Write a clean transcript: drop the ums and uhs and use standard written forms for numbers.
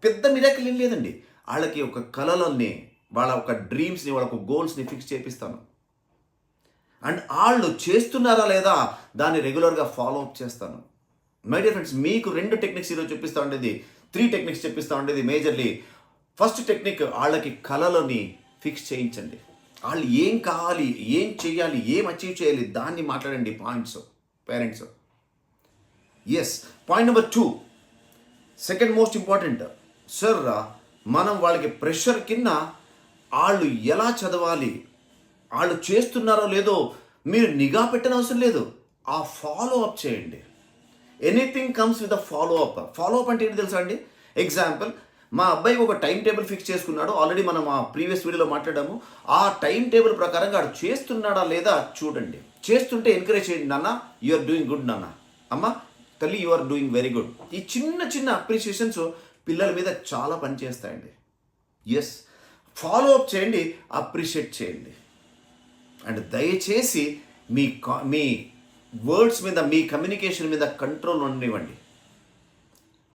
పెద్ద మిరాకిల్ ఏం లేదండి. వాళ్ళకి ఒక కలలని, వాళ్ళ ఒక డ్రీమ్స్ని, వాళ్ళ ఒక గోల్స్ని ఫిక్స్ చేపిస్తాను. అండ్ వాళ్ళు చేస్తున్నారా లేదా దాన్ని రెగ్యులర్గా ఫాలో అప్ చేస్తాను. మై డియర్ ఫ్రెండ్స్, మీకు 2 టెక్నిక్స్ ఈరోజు చెప్పిస్తూ ఉండేది, 3 టెక్నిక్స్ చెప్పిస్తూ ఉండేది. మేజర్లీ ఫస్ట్ టెక్నిక్, వాళ్ళకి కలలని ఫిక్స్ చేయించండి. వాళ్ళు ఏం కావాలి, ఏం చేయాలి, ఏం అచీవ్ చేయాలి దాన్ని మాట్లాడండి points parents. Yes. Point number 2, second most important. Sir, మనం వాళ్ళకి ప్రెషర్ కింద వాళ్ళు ఎలా చదవాలి, వాళ్ళు చేస్తున్నారో లేదో మీరు నిఘా పెట్టిన అవసరం లేదు. ఆ ఫాలో అప్ చేయండి. Anything comes with a follow up. Follow up అంటే ఏంటి తెలుసా అండి? ఎగ్జాంపుల్, మా అబ్బాయికి ఒక టైం టేబుల్ ఫిక్స్ చేసుకున్నాడు. ఆల్రెడీ మనం ఆ ప్రీవియస్ వీడియోలో మాట్లాడాము. ఆ టైం టేబుల్ ప్రకారంగా వాడు చేస్తున్నాడా లేదా చూడండి. చేస్తుంటే ఎంకరేజ్ చేయండి. నాన్న, యు ఆర్ డూయింగ్ గుడ్ నాన్న, అమ్మ తల్లి you are doing very good. ఈ చిన్న చిన్న అప్రిషియేషన్స్ పిల్లల మీద చాలా పనిచేస్తాయండి. ఎస్, ఫాలో అప్ చేయండి, అప్రిషియేట్ చేయండి. అండ్ దయచేసి మీ వర్డ్స్ మీద, మీ కమ్యూనికేషన్ మీద కంట్రోల్ ఉండనివ్వండి.